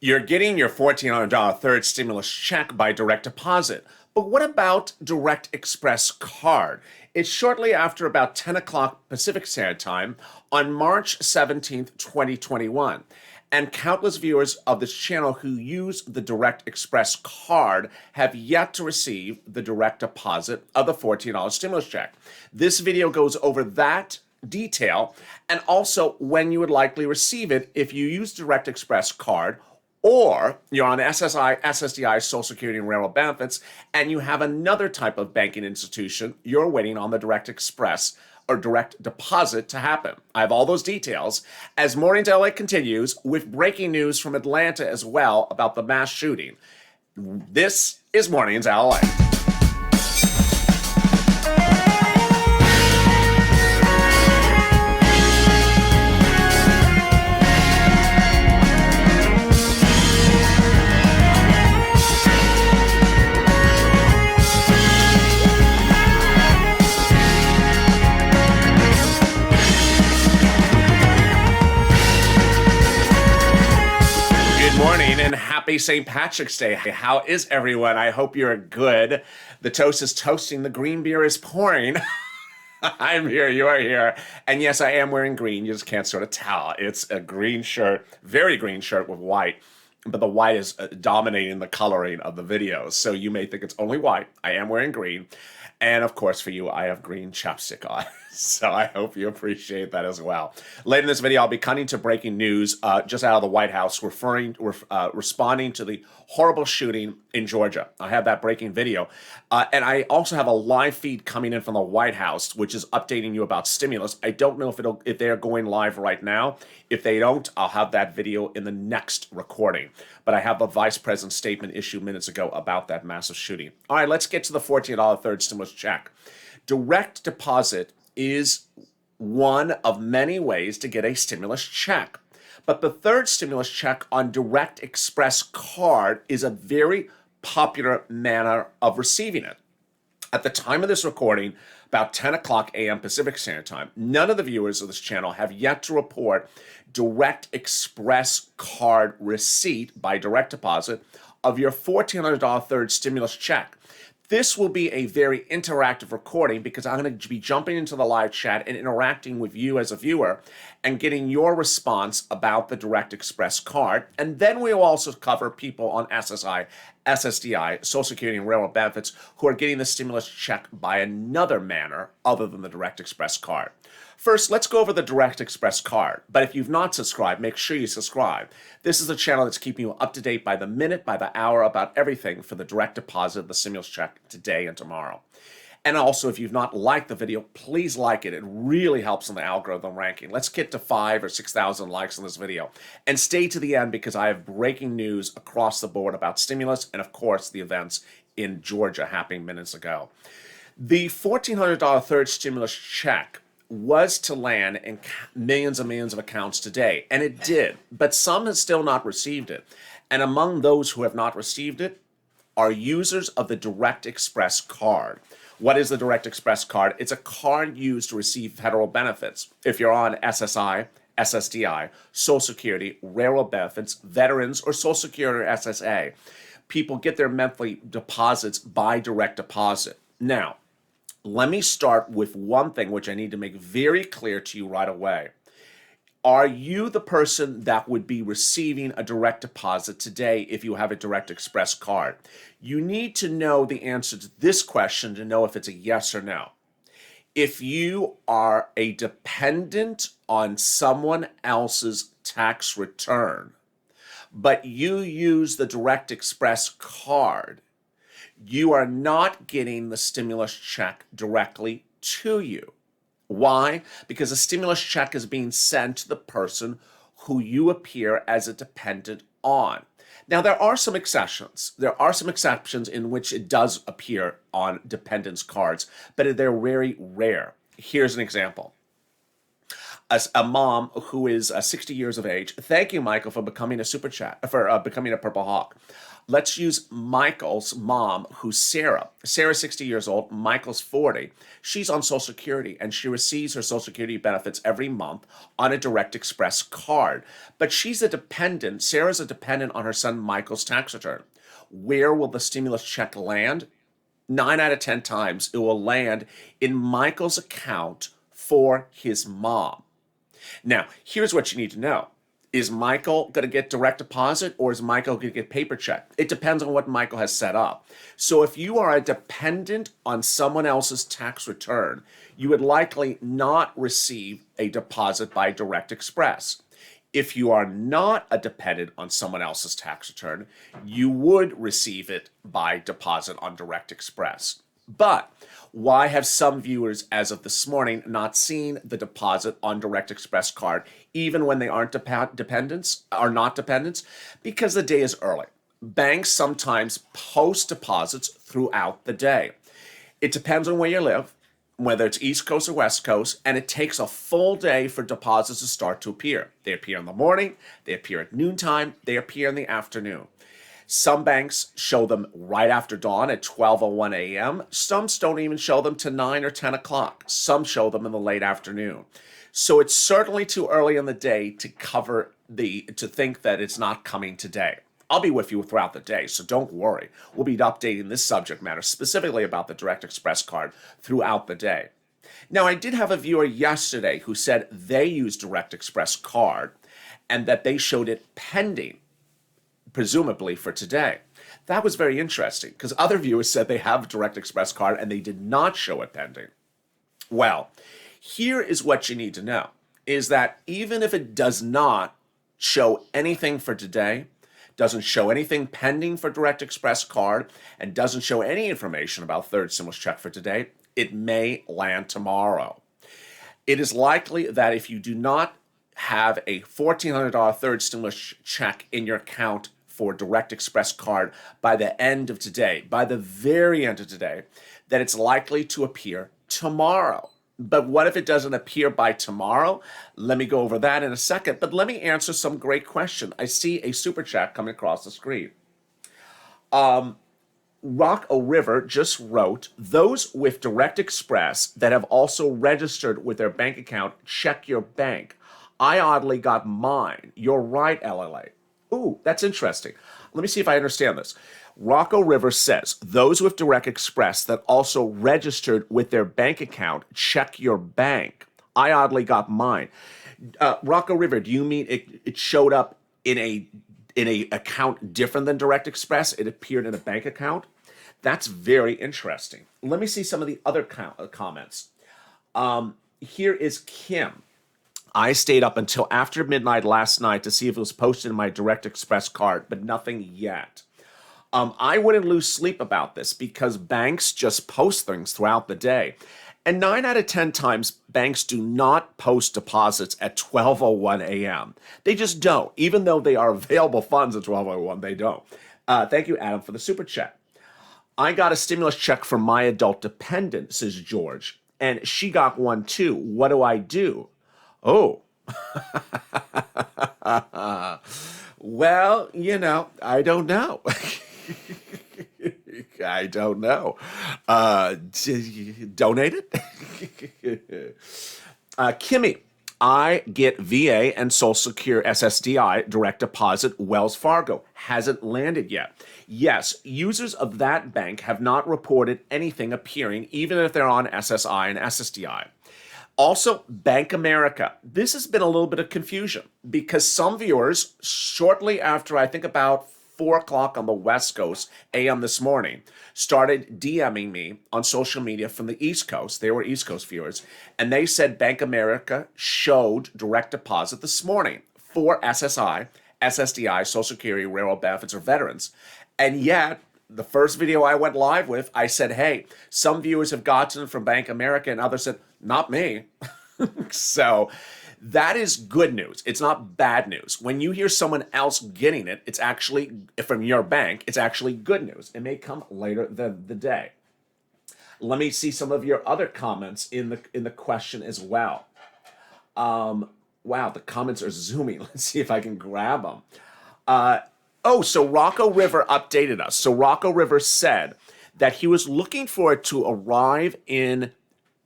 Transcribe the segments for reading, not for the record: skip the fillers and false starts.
You're getting your $1,400 third stimulus check by direct deposit. But what about Direct Express card? It's shortly after about 10 o'clock Pacific Standard Time on March 17th, 2021. And countless viewers of this channel who use the Direct Express card have yet to receive the direct deposit of the $14 stimulus check. This video goes over that detail and also when you would likely receive it if you use Direct Express card, or you're on SSI, SSDI, Social Security, and Railroad benefits, and you have another type of banking institution, you're waiting on the Direct Express or direct deposit to happen. I have all those details as Mornings LA continues with breaking news from Atlanta as well about the mass shooting. This is Mornings LA. And happy St. Patrick's Day. How is everyone? I hope you're good. The toast is toasting, the green beer is pouring. I'm here, you are here. And yes, I am wearing green. You just can't sort of tell. It's a green shirt, very green shirt with white. But the white is dominating the coloring of the videos. So you may think it's only white. I am wearing green. And of course, for you, I have green chapstick on. So I hope you appreciate that as well. Later in this video, I'll be cutting to breaking news just out of the White House, responding to the horrible shooting in Georgia. I have that breaking video. And I also have a live feed coming in from the White House, which is updating you about stimulus. I don't know if they're going live right now. If they don't, I'll have that video in the next recording. But I have the Vice President's statement issued minutes ago about that massive shooting. All right, let's get to the $14 third stimulus check. Direct deposit is one of many ways to get a stimulus check. But the third stimulus check on Direct Express card is a very popular manner of receiving it. At the time of this recording, about 10 o'clock a.m. Pacific Standard Time, none of the viewers of this channel have yet to report Direct Express card receipt by direct deposit of your $1,400 third stimulus check. This will be a very interactive recording because I'm going to be jumping into the live chat and interacting with you as a viewer and getting your response about the Direct Express card. And then we will also cover people on SSI, SSDI, Social Security, and Railroad benefits who are getting the stimulus check by another manner other than the Direct Express card. First, let's go over the Direct Express card. But if you've not subscribed, make sure you subscribe. This is a channel that's keeping you up to date by the minute, by the hour, about everything for the direct deposit of the stimulus check today and tomorrow. And also, if you've not liked the video, please like it. It really helps in the algorithm ranking. Let's get to 5,000 or 6,000 likes on this video. And stay to the end because I have breaking news across the board about stimulus and, of course, the events in Georgia happening minutes ago. The $1,400 third stimulus check was to land in millions and millions of accounts today, and it did, but some have still not received it. And among those who have not received it are users of the Direct Express card. What is the Direct Express card? It's a card used to receive federal benefits. If you're on SSI, SSDI, Social Security, Railroad benefits, veterans, or Social Security or SSA, people get their monthly deposits by direct deposit. Now, let me start with one thing which I need to make very clear to you right away. Are you the person that would be receiving a direct deposit today if you have a Direct Express card? You need to know the answer to this question to know if it's a yes or no. If you are a dependent on someone else's tax return, but you use the Direct Express card, you are not getting the stimulus check directly to you. Why? Because a stimulus check is being sent to the person who you appear as a dependent on. Now, there are some exceptions. There are some exceptions in which it does appear on dependents' cards, but they're very rare. Here's an example. a mom who is 60 years of age. Thank you, Michael, for becoming a super chat, for becoming a Purple Hawk. Let's use Michael's mom, who's Sarah. Sarah's 60 years old. Michael's 40. She's on Social Security, and she receives her Social Security benefits every month on a Direct Express card. But she's a dependent. Sarah's a dependent on her son Michael's tax return. Where will the stimulus check land? 9 out of 10 times, it will land in Michael's account for his mom. Now, here's what you need to know. Is Michael going to get direct deposit, or is Michael going to get paper check? It depends on what Michael has set up. So if you are a dependent on someone else's tax return, you would likely not receive a deposit by Direct Express. If you are not a dependent on someone else's tax return, you would receive it by deposit on Direct Express. But why have some viewers, as of this morning, not seen the deposit on Direct Express card, even when they aren't dependents, are not dependents? Because the day is early. Banks sometimes post deposits throughout the day. It depends on where you live, whether it's East Coast or West Coast, and it takes a full day for deposits to start to appear. They appear in the morning, they appear at noontime, they appear in the afternoon. Some banks show them right after dawn at 12:01 a.m. Some don't even show them to 9 or 10 o'clock. Some show them in the late afternoon. So it's certainly too early in the day to to think that it's not coming today. I'll be with you throughout the day, so don't worry. We'll be updating this subject matter specifically about the Direct Express card throughout the day. Now, I did have a viewer yesterday who said they used Direct Express card and that they showed it pending, presumably for today. That was very interesting because other viewers said they have a Direct Express card and they did not show it pending. Well, here is what you need to know, is that even if it does not show anything for today, doesn't show anything pending for Direct Express card, and doesn't show any information about third stimulus check for today, it may land tomorrow. It is likely that if you do not have a $1,400 third stimulus check in your account for Direct Express card by the end of today, by the very end of today, that it's likely to appear tomorrow. But what if it doesn't appear by tomorrow? Let me go over that in a second, but let me answer some great question. I see a super chat coming across the screen. Rock O River just wrote, those with Direct Express that have also registered with their bank account, check your bank. I oddly got mine. You're right, LLA. Ooh, that's interesting. Let me see if I understand this. Rocco River says, those with Direct Express that also registered with their bank account, check your bank. I oddly got mine. Rocco River, do you mean it showed up in a account different than Direct Express? It appeared in a bank account? That's very interesting. Let me see some of the other comments. Here is Kim. I stayed up until after midnight last night to see if it was posted in my Direct Express card, but nothing yet. I wouldn't lose sleep about this because banks just post things throughout the day. And 9 out of 10 times, banks do not post deposits at 12:01 a.m. They just don't. Even though they are available funds at 12:01, they don't. Thank you, Adam, for the super chat. I got a stimulus check from my adult dependent, says George, and she got one too. What do I do? Oh. Well, I don't know. I don't know. Donate it? Kimmy, I get VA and Social Security SSDI direct deposit Wells Fargo. Hasn't landed yet. Yes, users of that bank have not reported anything appearing, even if they're on SSI and SSDI. Also, Bank America. This has been a little bit of confusion because some viewers, shortly after I think about 4 o'clock on the West Coast a.m. this morning, started DMing me on social media from the East Coast. They were East Coast viewers. And they said Bank America showed direct deposit this morning for SSI, SSDI, Social Security, Railroad Benefits, or Veterans. And yet, the first video I went live with, I said, hey, some viewers have gotten it from Bank America, and others said, not me. So that is good news. It's not bad news. When you hear someone else getting it, it's actually, from your bank, it's actually good news. It may come later the day. Let me see some of your other comments in the question as well. Wow, the comments are zooming. Let's see if I can grab them. So Rocco River updated us. So Rocco River said that he was looking for it to arrive in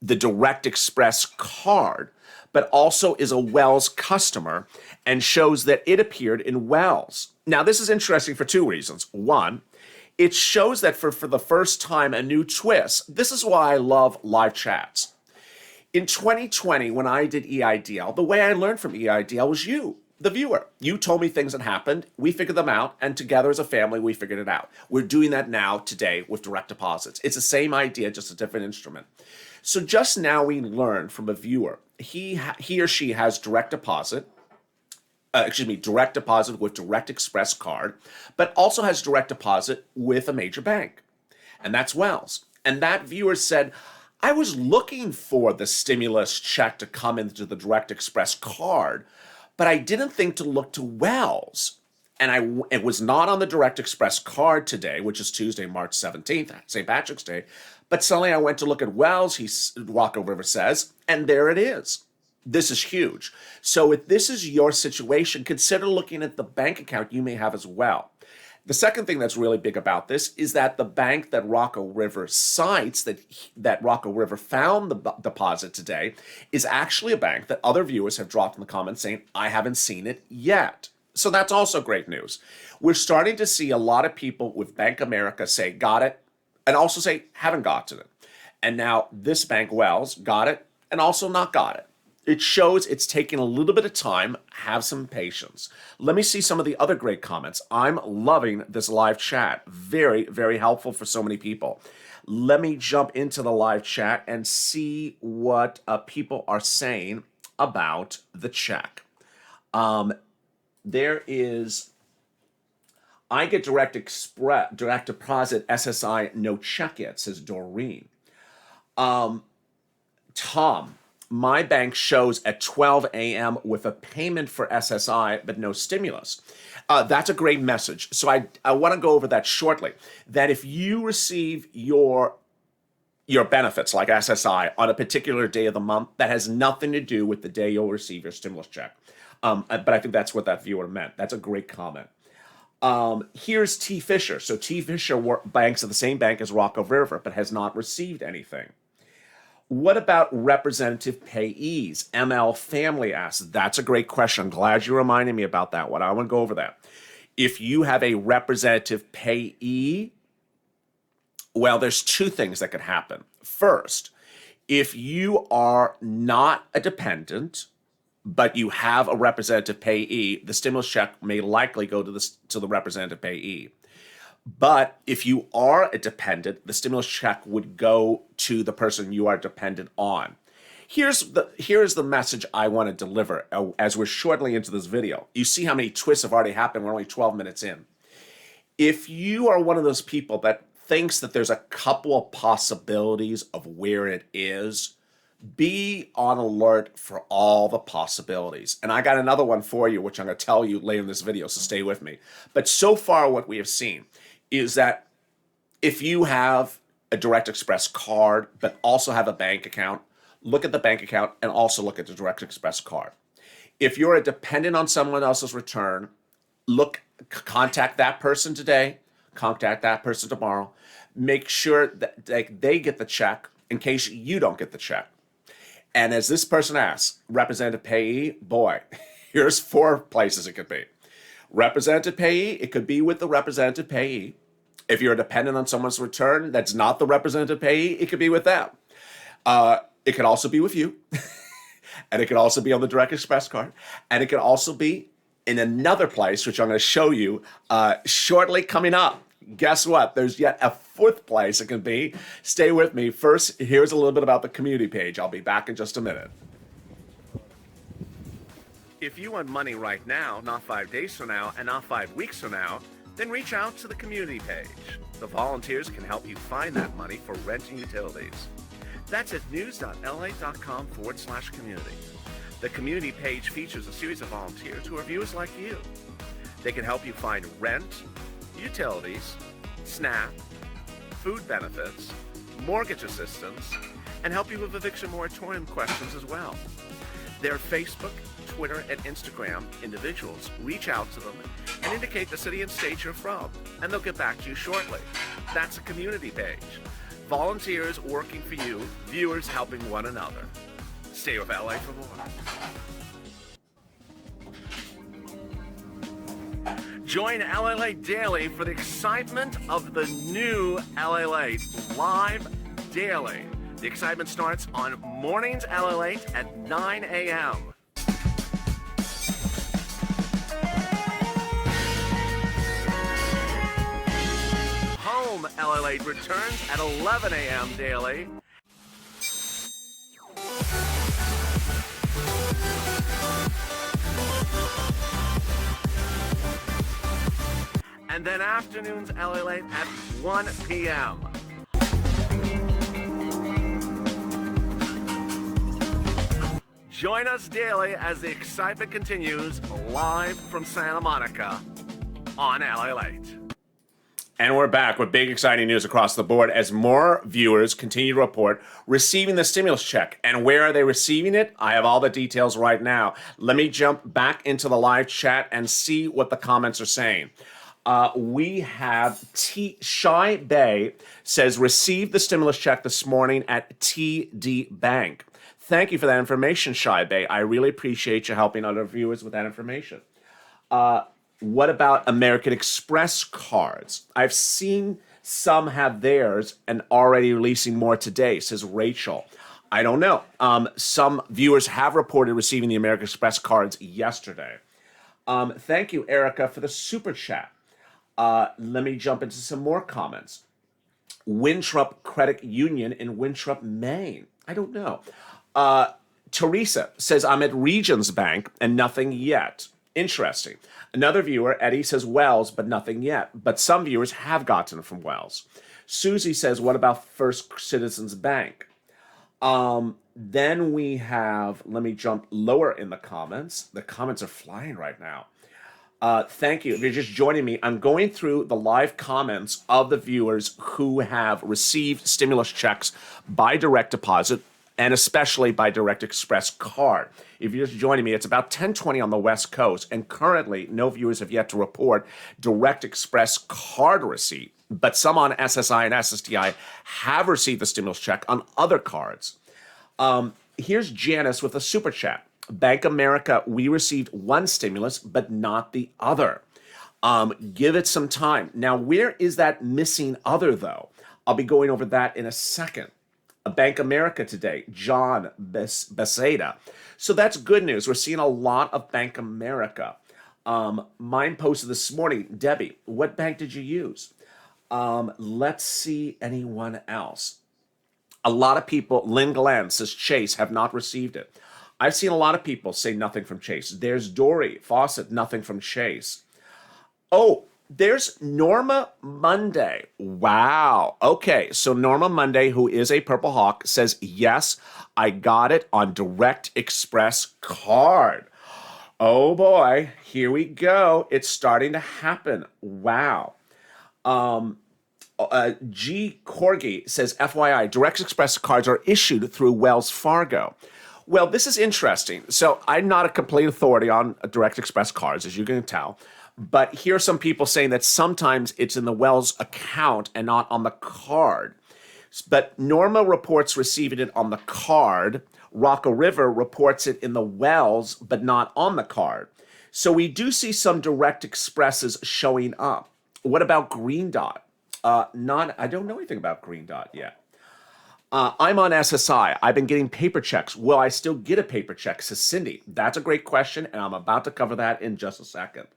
the Direct Express card, but also is a Wells customer and shows that it appeared in Wells. Now, this is interesting for two reasons. One, it shows that for the first time, a new twist. This is why I love live chats. In 2020, when I did EIDL, the way I learned from EIDL was you, the viewer. You told me things that happened, we figured them out, and together as a family, we figured it out. We're doing that now, today, with direct deposits. It's the same idea, just a different instrument. So just now we learned from a viewer, he or she has direct deposit with Direct Express card, but also has direct deposit with a major bank, and that's Wells. And that viewer said, I was looking for the stimulus check to come into the Direct Express card, but I didn't think to look to Wells. And it was not on the Direct Express card today, which is Tuesday, March 17th, St. Patrick's Day. But suddenly I went to look at Wells, Rocco River says, and there it is. This is huge. So if this is your situation, consider looking at the bank account you may have as well. The second thing that's really big about this is that the bank that Rocco River cites, that Rocco River found the deposit today, is actually a bank that other viewers have dropped in the comments saying, I haven't seen it yet. So that's also great news. We're starting to see a lot of people with Bank America say, got it, and also say, haven't gotten it. And now this bank, Wells, got it, and also not got it. It shows it's taking a little bit of time. Have some patience. Let me see some of the other great comments. I'm loving this live chat. Very, very helpful for so many people. Let me jump into the live chat and see what people are saying about the check. There is, I get direct deposit SSI, no check yet, says Doreen. Tom, my bank shows at 12 a.m. with a payment for SSI, but no stimulus. That's a great message. So I want to go over that shortly. That if you receive your benefits like SSI on a particular day of the month, that has nothing to do with the day you'll receive your stimulus check. But I think that's what that viewer meant. That's a great comment. Here's T. Fisher. So T. Fisher banks at the same bank as Rocco River, but has not received anything. What about representative payees? ML Family asks. That's a great question. I'm glad you reminded me about that one. I want to go over that. If you have a representative payee, well, there's two things that could happen. First, if you are not a dependent, but you have a representative payee, the stimulus check may likely go to the representative payee. But if you are a dependent, the stimulus check would go to the person you are dependent on. Here's the message I want to deliver as we're shortly into this video. You see how many twists have already happened. We're only 12 minutes in. If you are one of those people that thinks that there's a couple of possibilities of where it is, be on alert for all the possibilities. And I got another one for you, which I'm going to tell you later in this video, so stay with me. But so far what we have seen is that if you have a Direct Express card, but also have a bank account, look at the bank account and also look at the Direct Express card. If you're a dependent on someone else's return, contact that person today, contact that person tomorrow. Make sure that they get the check in case you don't get the check. And as this person asks, representative payee, boy, here's 4 places it could be. Representative payee, it could be with the representative payee. If you're dependent on someone's return that's not the representative payee, it could be with them. It could also be with you. And it could also be on the Direct Express card. And it could also be in another place, which I'm going to show you shortly coming up. Guess what? There's yet a 4th place it can be. Stay with me. First, here's a little bit about the community page. I'll be back in just a minute. If you want money right now, not 5 days from now, and not 5 weeks from now, then reach out to the community page. The volunteers can help you find that money for rent and utilities. That's at news.lalate.com/community. The community page features a series of volunteers who are viewers like you. They can help you find rent, utilities, SNAP, food benefits, mortgage assistance, and help you with eviction moratorium questions as well. Their Facebook, Twitter, and Instagram individuals reach out to them and indicate the city and state you're from, and they'll get back to you shortly. That's a community page. Volunteers working for you, viewers helping one another. Stay with LA for more. Join LALATE Daily for the excitement of the new LALATE live daily. The excitement starts on mornings LALATE at 9 a.m. Home LALATE returns at 11 a.m. daily. And then afternoons LALATE at 1 p.m. Join us daily as the excitement continues live from Santa Monica on LALATE. And we're back with big exciting news across the board as more viewers continue to report receiving the stimulus check. And where are they receiving it? I have all the details right now. Let me jump back into the live chat and see what the comments are saying. We have Shy Bay says, received the stimulus check this morning at TD Bank. Thank you for that information, Shy Bay. I really appreciate you helping other viewers with that information. What about American Express cards? I've seen some have theirs and already releasing more today, says Rachel. I don't know. Some viewers have reported receiving the American Express cards yesterday. Thank you, Erica, for the super chat. Let me jump into some more comments. Winthrop Credit Union in Winthrop, Maine. I don't know. Teresa says, I'm at Regions Bank and nothing yet. Interesting. Another viewer, Eddie, says Wells, but nothing yet. But some viewers have gotten it from Wells. Susie says, what about First Citizens Bank? Then we have, let me jump lower in the comments. The comments are flying right now. Thank you. If you're just joining me, I'm going through the live comments of the viewers who have received stimulus checks by direct deposit and especially by Direct Express card. If you're just joining me, it's about 10:20 on the West Coast, and currently no viewers have yet to report Direct Express card receipt, but some on SSI and SSDI have received the stimulus check on other cards. Here's Janice with a super chat. Bank America, we received one stimulus, but not the other. Give it some time. Now, where is that missing other, though? I'll be going over that in a second. Bank America today, John Beseda. So that's good news. We're seeing a lot of Bank America. Mine posted this morning, Debbie, what bank did you use? Let's see anyone else. A lot of people, Lynn Glenn says Chase have not received it. I've seen a lot of people say nothing from Chase. There's Dory Fawcett, nothing from Chase. Oh, there's Norma Monday. Wow. Okay, so Norma Monday, who is a Purple Hawk, says, yes, I got it on Direct Express card. Oh boy, here we go. It's starting to happen. Wow. G. Corgi says, FYI, Direct Express cards are issued through Wells Fargo. Well, this is interesting. So I'm not a complete authority on Direct Express cards, as you can tell. But here are some people saying that sometimes it's in the Wells account and not on the card. But Norma reports receiving it on the card. Rocco River reports it in the Wells, but not on the card. So we do see some Direct Expresses showing up. What about Green Dot? I don't know anything about Green Dot yet. I'm on SSI. I've been getting paper checks. Will I still get a paper check, says Cindy? That's a great question, and I'm about to cover that in just a second.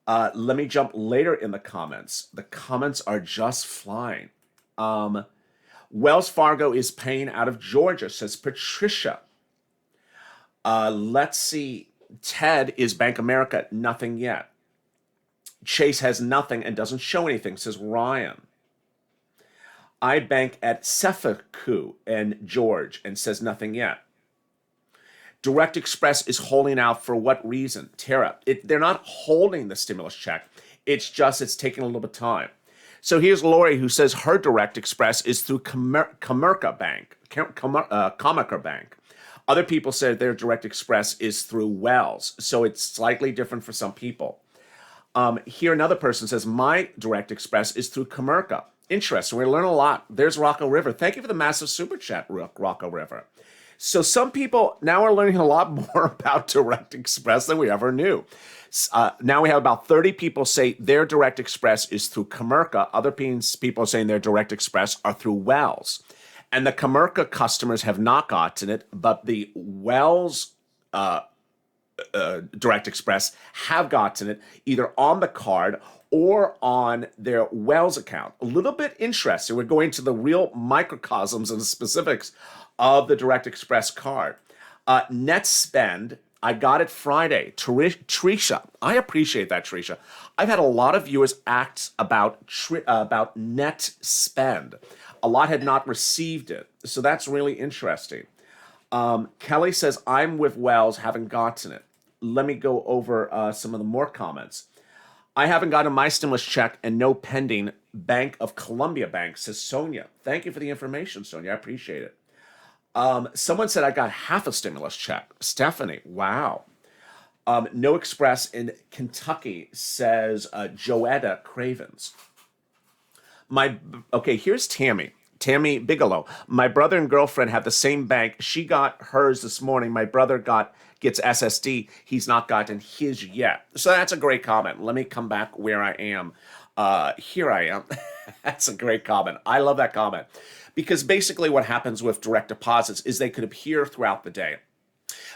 Let me jump later in the comments. The comments are just flying. Wells Fargo is paying out of Georgia, says Patricia. Let's see. Ted is Bank America, nothing yet. Chase has nothing and doesn't show anything, says Ryan. I bank at Cefacu and George and says nothing yet. Direct Express is holding out for what reason? Tara, they're not holding the stimulus check. It's taking a little bit of time. So here's Lori who says her Direct Express is through Comerica Bank. Other people said their direct express is through Wells, so it's slightly different for some people. Here, another person says, my direct express is through Comerica. Interesting. We're learning a lot. There's Rocco River. Thank you for the massive super chat, Rocco River. So some people now are learning a lot more about direct express than we ever knew. Now we have about 30 people say their direct express is through Comerica. Other people are saying their direct express are through Wells. And the Comerica customers have not gotten it, but the Wells Direct Express have gotten it either on the card or on their Wells account. A little bit interesting. We're going to the real microcosms and specifics of the Direct Express card. Net spend, I got it Friday. Trisha, I appreciate that, Trisha. I've had a lot of viewers ask about net spend. A lot had not received it, so that's really interesting. Kelly says, I'm with Wells, haven't gotten it. Let me go over some of the more comments. I haven't gotten my stimulus check and no pending. Bank of Columbia Bank, says Sonia. Thank you for the information, Sonia. I appreciate it. Someone said I got half a stimulus check. Stephanie, wow. No Express in Kentucky, says Joetta Cravens. Here's Tammy. Tammy Bigelow. My brother and girlfriend have the same bank. She got hers this morning. My brother gets SSD. He's not gotten his yet. So that's a great comment. Let me come back where I am. Here I am. That's a great comment. I love that comment. Because basically what happens with direct deposits is they could appear throughout the day.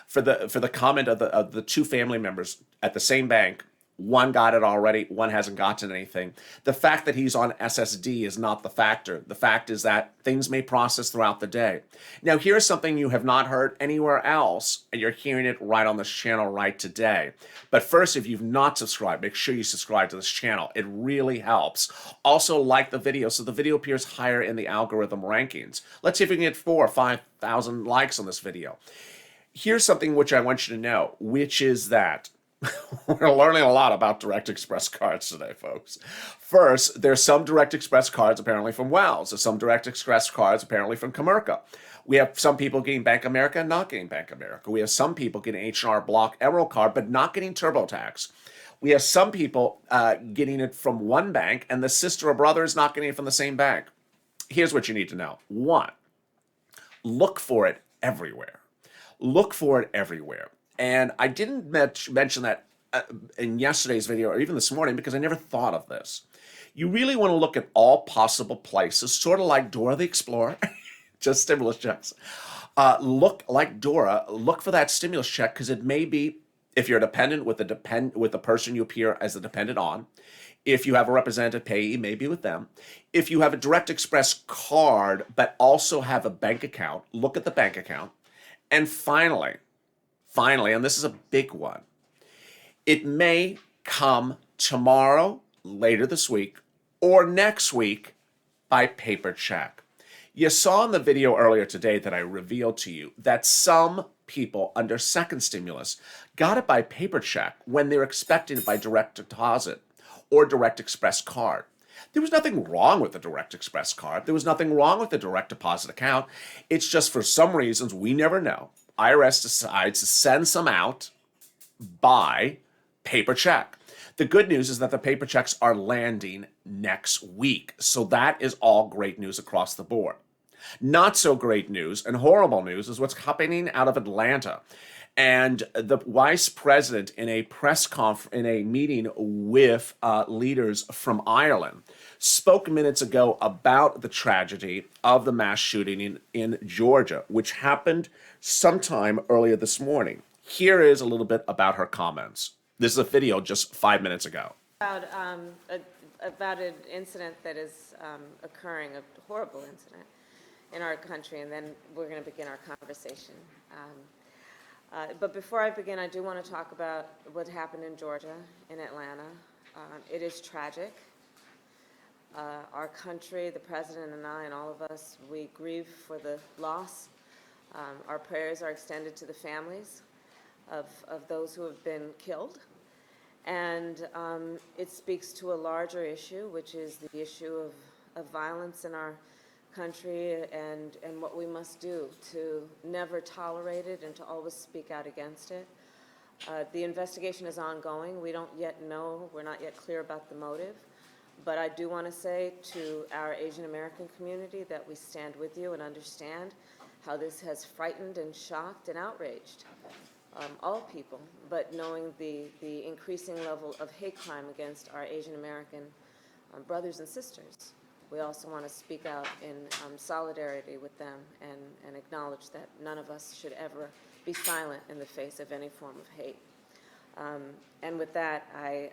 For the comment of the two family members at the same bank, one got it already, one hasn't gotten anything. The fact that he's on SSD is not the factor. The fact is that things may process throughout the day. Now, here's something you have not heard anywhere else, and you're hearing it right on this channel right today. But first, if you've not subscribed, make sure you subscribe to this channel. It really helps. Also, like the video so the video appears higher in the algorithm rankings. Let's see if we can get 4,000 or 5,000 likes on this video. Here's something which I want you to know, which is that we're learning a lot about Direct Express cards today, folks. First, there's some Direct Express cards apparently from Wells. There's some Direct Express cards apparently from Comerica. We have some people getting Bank America and not getting Bank America. We have some people getting H&R Block Emerald card but not getting TurboTax. We have some people getting it from one bank and the sister or brother is not getting it from the same bank. Here's what you need to know. One, look for it everywhere. Look for it everywhere. And I didn't mention that in yesterday's video or even this morning because I never thought of this. You really want to look at all possible places, sort of like Dora the Explorer, just stimulus checks. Look like Dora, look for that stimulus check because it may be, if you're a dependent with the person you appear as the dependent on, if you have a representative payee, maybe with them. If you have a Direct Express card but also have a bank account, look at the bank account. And finally, and this is a big one, it may come tomorrow, later this week, or next week by paper check. You saw in the video earlier today that I revealed to you that some people under second stimulus got it by paper check when they're expecting it by direct deposit or Direct Express card. There was nothing wrong with the Direct Express card. There was nothing wrong with the direct deposit account. It's just for some reasons we never know, IRS decides to send some out by paper check. The good news is that the paper checks are landing next week. So that is all great news across the board. Not so great news and horrible news is what's happening out of Atlanta. And the vice president in a meeting with leaders from Ireland spoke minutes ago about the tragedy of the mass shooting in Georgia, which happened sometime earlier this morning. Here is a little bit about her comments. This is a video just 5 minutes ago. About an incident that is occurring, a horrible incident in our country, and then we're going to begin our conversation. But before I begin, I do want to talk about what happened in Georgia, in Atlanta. It is tragic. Our country, the president and I and all of us, we grieve for the loss. Our prayers are extended to the families of those who have been killed. And it speaks to a larger issue, which is the issue of violence in our country and what we must do to never tolerate it and to always speak out against it. The investigation is ongoing. We don't yet know, we're not yet clear about the motive. But I do want to say to our Asian American community that we stand with you and understand how this has frightened and shocked and outraged all people, but knowing the increasing level of hate crime against our Asian American brothers and sisters, we also want to speak out in solidarity with them and acknowledge that none of us should ever be silent in the face of any form of hate. And with that, I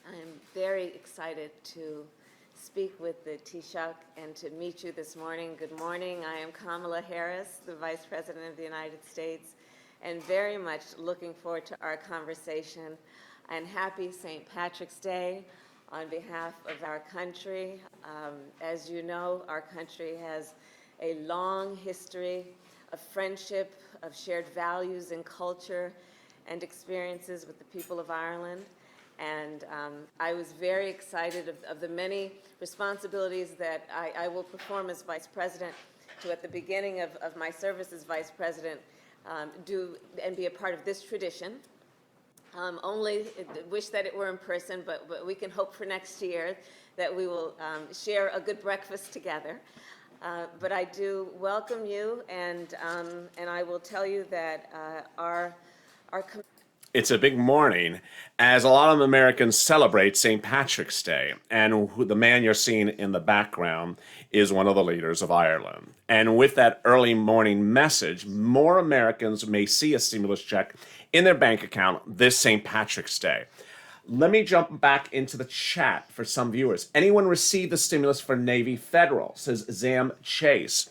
am very excited to speak with the Taoiseach and to meet you this morning. Good morning. I am Kamala Harris, the Vice President of the United States, and very much looking forward to our conversation. And happy St. Patrick's Day on behalf of our country. As you know, our country has a long history of friendship, of shared values and culture and experiences with the people of Ireland. And I was very excited of the many responsibilities that I will perform as Vice President to, at the beginning of my service as Vice President, do and be a part of this tradition. Only wish that it were in person, but we can hope for next year that we will share a good breakfast together. But I do welcome you, and I will tell you that our It's a big morning as a lot of Americans celebrate St. Patrick's Day. And the man you're seeing in the background is one of the leaders of Ireland. And with that early morning message, more Americans may see a stimulus check in their bank account this St. Patrick's Day. Let me jump back into the chat for some viewers. Anyone receive the stimulus for Navy Federal, says Zam Chase.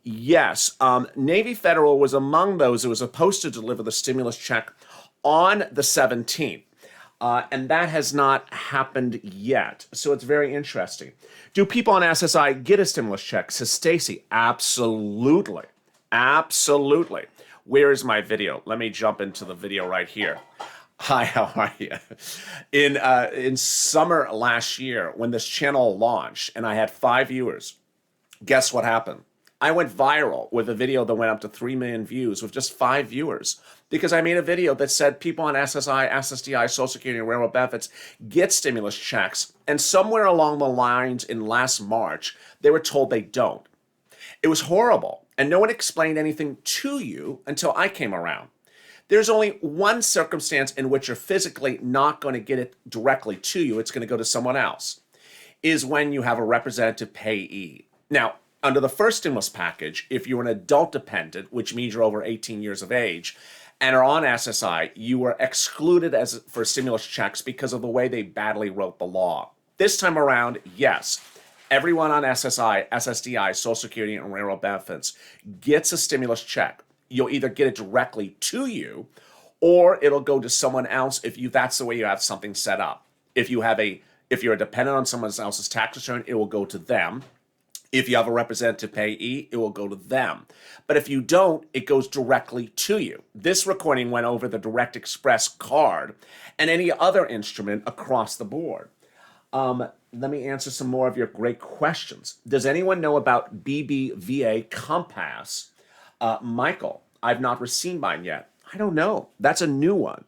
Yes, Navy Federal was among those who was supposed to deliver the stimulus check on the 17th, and that has not happened yet. So it's very interesting. Do people on SSI get a stimulus check? Says Stacy. Absolutely. Absolutely. Where is my video? Let me jump into the video right here. Hi, how are you? In summer last year, when this channel launched and I had 5 viewers, guess what happened? I went viral with a video that went up to 3 million views with just 5 viewers because I made a video that said people on SSI, SSDI, Social Security, and Railroad benefits get stimulus checks. And somewhere along the lines in last March, they were told they don't. It was horrible. And no one explained anything to you until I came around. There's only one circumstance in which you're physically not going to get it directly to you. It's going to go to someone else, is when you have a representative payee. Now, under the first stimulus package, if you're an adult dependent, which means you're over 18 years of age, and are on SSI, you were excluded for stimulus checks because of the way they badly wrote the law. This time around, yes, everyone on SSI, SSDI, Social Security, and Railroad benefits gets a stimulus check. You'll either get it directly to you, or it'll go to someone else if that's the way you have something set up. If you're a dependent on someone else's tax return, it will go to them. If you have a representative payee, it will go to them. But if you don't, it goes directly to you. This recording went over the Direct Express card and any other instrument across the board. Let me answer some more of your great questions. Does anyone know about BBVA Compass? Michael, I've not received mine yet. I don't know. That's a new one.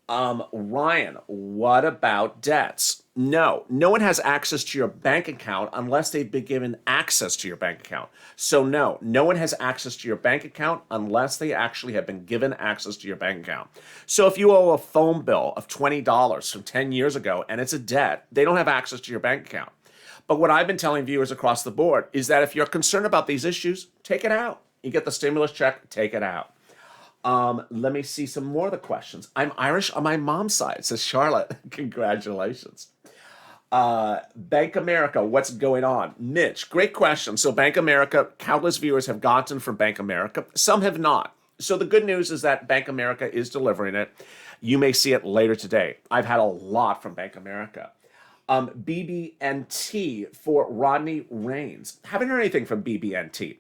Ryan, what about debts? No one has access to your bank account unless they've been given access to your bank account. So no one has access to your bank account unless they actually have been given access to your bank account. So if you owe a phone bill of $20 from 10 years ago and it's a debt, they don't have access to your bank account. But what I've been telling viewers across the board is that if you're concerned about these issues, take it out. You get the stimulus check, take it out. Let me see some more of the questions. I'm Irish on my mom's side, says Charlotte. Congratulations. Bank America, what's going on? Mitch, great question. So Bank America, countless viewers have gotten from Bank America. Some have not. So the good news is that Bank America is delivering it. You may see it later today. I've had a lot from Bank America. BB&T for Rodney Rains. Haven't heard anything from BB&T.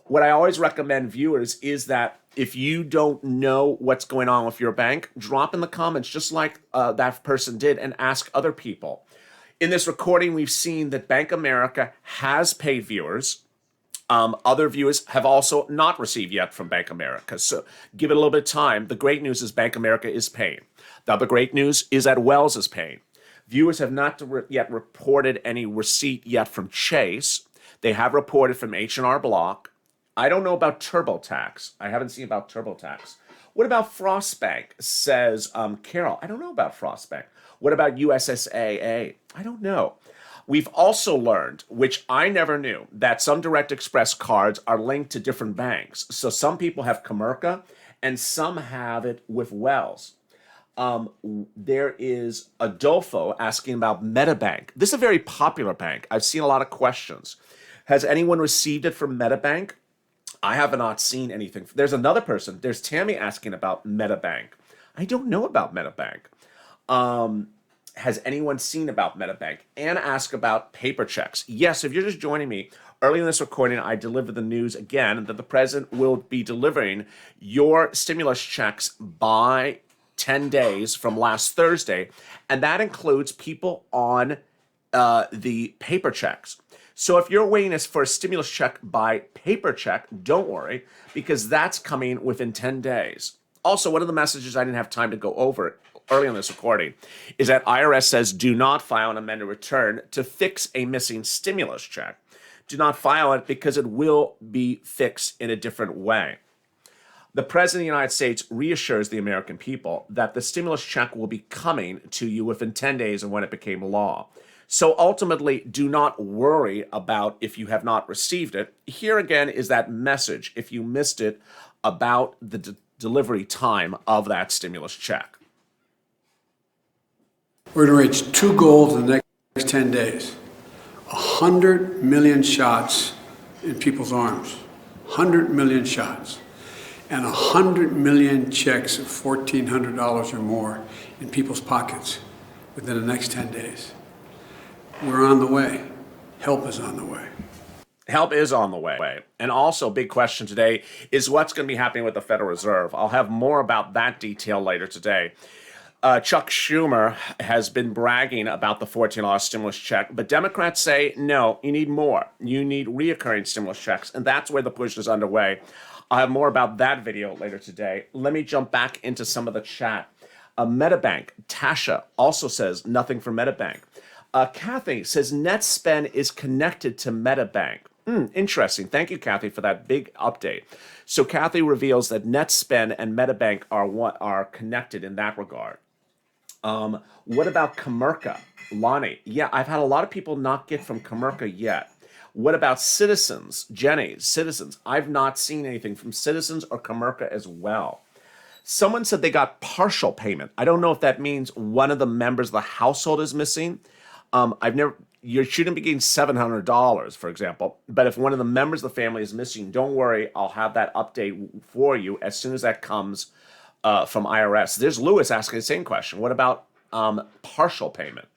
What I always recommend viewers is that if you don't know what's going on with your bank, drop in the comments just like that person did and ask other people. In this recording, we've seen that Bank America has paid viewers. Other viewers have also not received yet from Bank America. So give it a little bit of time. The great news is Bank America is paying. The other great news is that Wells is paying. Viewers have not yet reported any receipt yet from Chase. They have reported from H&R Block. I don't know about TurboTax. I haven't seen about TurboTax. What about Frostbank, says Carol. I don't know about Frostbank. What about USSAA? I don't know. We've also learned, which I never knew, that some Direct Express cards are linked to different banks. So some people have Comerica and some have it with Wells. There is Adolfo asking about MetaBank. This is a very popular bank. I've seen a lot of questions. Has anyone received it from MetaBank? I have not seen anything. There's another person. There's Tammy asking about MetaBank. I don't know about MetaBank. Has anyone seen about MetaBank? Anna asked about paper checks. Yes, if you're just joining me, early in this recording, I delivered the news again that the president will be delivering your stimulus checks by 10 days from last Thursday, and that includes people on the paper checks. So if you're waiting for a stimulus check by paper check, don't worry, because that's coming within 10 days. Also, one of the messages I didn't have time to go over early in this recording is that IRS says do not file an amended return to fix a missing stimulus check. Do not file it because it will be fixed in a different way. The President of the United States reassures the American people that the stimulus check will be coming to you within 10 days of when it became law. So ultimately, do not worry about if you have not received it. Here again is that message, if you missed it, about the delivery time of that stimulus check. We're going to reach two goals in the next 10 days. 100 million shots in people's arms. 100 million shots. And 100 million checks of $1,400 or more in people's pockets within the next 10 days. We're on the way. Help is on the way. Help is on the way. And also, big question today is what's going to be happening with the Federal Reserve. I'll have more about that detail later today. Chuck Schumer has been bragging about the $14 stimulus check, but Democrats say, no, you need more. You need reoccurring stimulus checks, and that's where the push is underway. I'll have more about that video later today. Let me jump back into some of the chat. MetaBank, Tasha also says nothing for MetaBank. Kathy says NetSpend is connected to MetaBank. Interesting. Thank you, Kathy, for that big update. So Kathy reveals that NetSpend and MetaBank are connected in that regard. What about Comerica? Lonnie, yeah, I've had a lot of people not get from Comerica yet. What about Citizens? Jenny, Citizens. I've not seen anything from Citizens or Comerica as well. Someone said they got partial payment. I don't know if that means one of the members of the household is missing. You shouldn't be getting $700, for example. But if one of the members of the family is missing, don't worry. I'll have that update for you as soon as that comes from IRS. There's Lewis asking the same question. What about partial payment?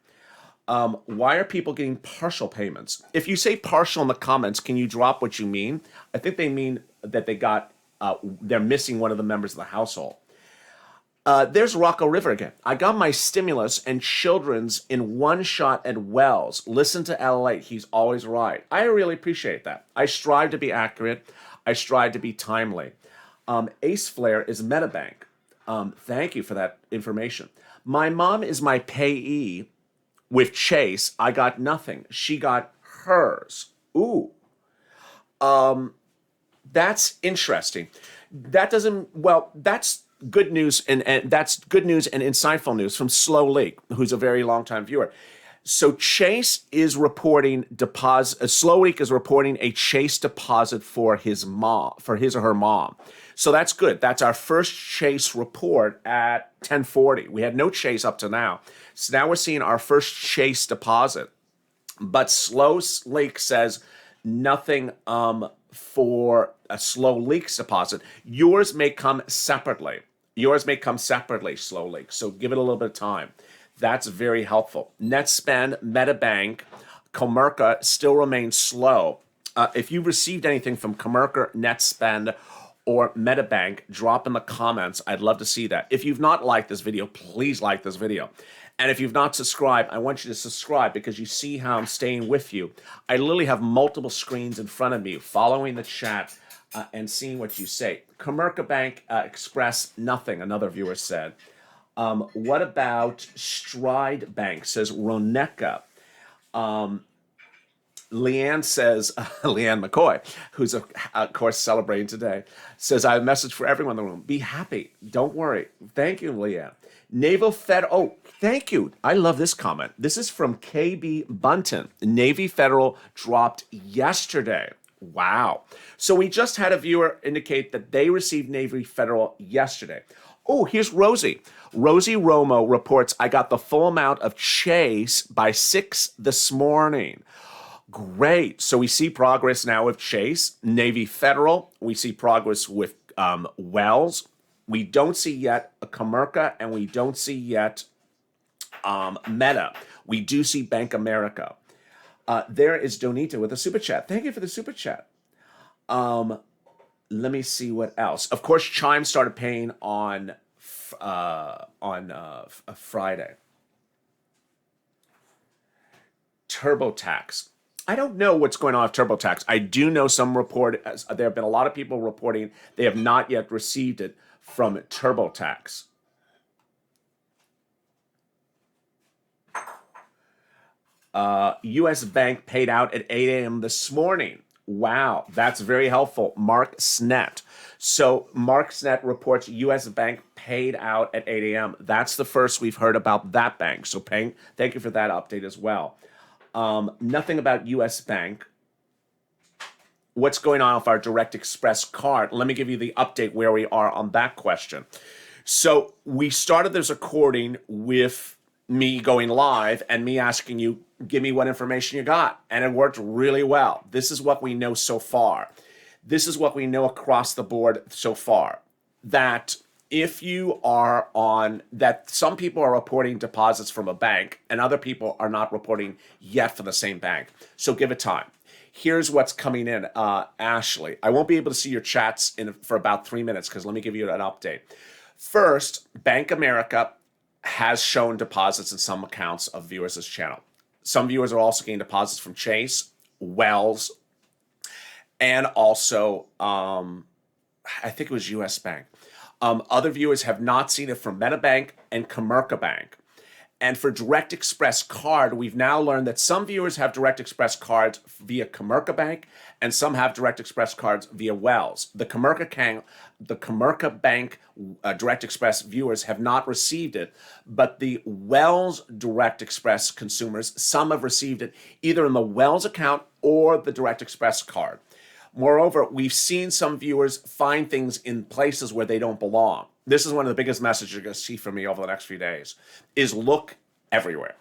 Why are people getting partial payments? If you say partial in the comments, can you drop what you mean? I think they mean that they're missing one of the members of the household. There's Rocco River again. I got my stimulus and children's in one shot at Wells. Listen to LALATE. He's always right. I really appreciate that. I strive to be accurate. I strive to be timely. Ace Flare is MetaBank. Thank you for that information. My mom is my payee with Chase. I got nothing. She got hers. Ooh. That's interesting. That's good news, and that's good news and insightful news from Slow Leak, who's a very long-time viewer. So Chase is reporting Slow Leak is reporting a Chase deposit for his or her mom. So that's good. That's our first Chase report at 10:40. We had no Chase up to now. So now we're seeing our first Chase deposit. But Slow Leak says nothing for a Slow Leak's deposit. Yours may come separately. Slow Leak. So give it a little bit of time. That's very helpful. NetSpend, MetaBank, Comerica still remains slow. If you've received anything from Comerica, NetSpend, or MetaBank, drop in the comments. I'd love to see that. If you've not liked this video, please like this video. And if you've not subscribed, I want you to subscribe because you see how I'm staying with you. I literally have multiple screens in front of me, following the chat and seeing what you say. Comerica Bank Express, nothing, another viewer said. What about Stride Bank, says Roneka. Leanne says, Leanne McCoy, who's of course celebrating today, says, I have a message for everyone in the room. Be happy. Don't worry. Thank you, Leanne. Naval Fed, oh, thank you. I love this comment. This is from KB Bunton. Navy Federal dropped yesterday. Wow. So we just had a viewer indicate that they received Navy Federal yesterday. Oh, here's Rosie. Rosie Romo reports, I got the full amount of Chase by 6 this morning. Great. So we see progress now with Chase, Navy Federal. We see progress with Wells. We don't see yet a Comerica, and we don't see yet Meta. We do see Bank America. There is Donita with a super chat. Thank you for the super chat. Let me see what else. Of course, Chime started paying on Friday. TurboTax. I don't know what's going on with TurboTax. I do know there have been a lot of people reporting they have not yet received it from TurboTax. U.S. Bank paid out at 8 a.m. this morning. Wow, that's very helpful. Mark Snet. So Mark Snet reports U.S. Bank paid out at 8 a.m. That's the first we've heard about that bank. So thank you for that update as well. Nothing about U.S. Bank. What's going on with our Direct Express card? Let me give you the update where we are on that question. So we started this recording with me going live and me asking you, give me what information you got. And it worked really well. This is what we know so far. This is what we know across the board so far. That if you are that some people are reporting deposits from a bank and other people are not reporting yet for the same bank. So give it time. Here's what's coming in, Ashley. I won't be able to see your chats for about 3 minutes because let me give you an update. First, Bank America has shown deposits in some accounts of viewers' channel. Some viewers are also getting deposits from Chase, Wells, and also, I think it was U.S. Bank. Other viewers have not seen it from MetaBank and Comerica Bank. And for Direct Express card, we've now learned that some viewers have Direct Express cards via Comerica Bank, and some have Direct Express cards via Wells. The Comerica Bank Direct Express viewers have not received it, but the Wells Direct Express consumers, some have received it either in the Wells account or the Direct Express card. Moreover, we've seen some viewers find things in places where they don't belong. This is one of the biggest messages you're going to see from me over the next few days, is look everywhere.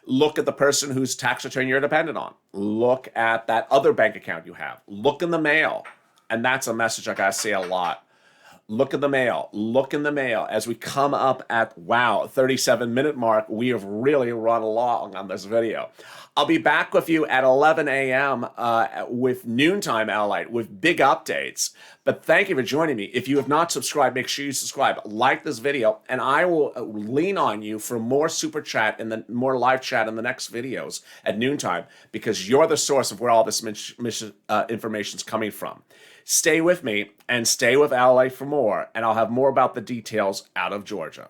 Look at the person whose tax return you're dependent on. Look at that other bank account you have. Look in the mail. And that's a message I got to say a lot. Look in the mail. Look in the mail. As we come up at, 37-minute mark, we have really run along on this video. I'll be back with you at 11 a.m. With Noontime LALATE with big updates. But thank you for joining me. If you have not subscribed, make sure you subscribe. Like this video, and I will lean on you for more super chat and more live chat in the next videos at noontime because you're the source of where all this information is coming from. Stay with me and stay with LALATE for more, and I'll have more about the details out of Georgia.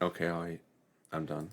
Okay, I'm done.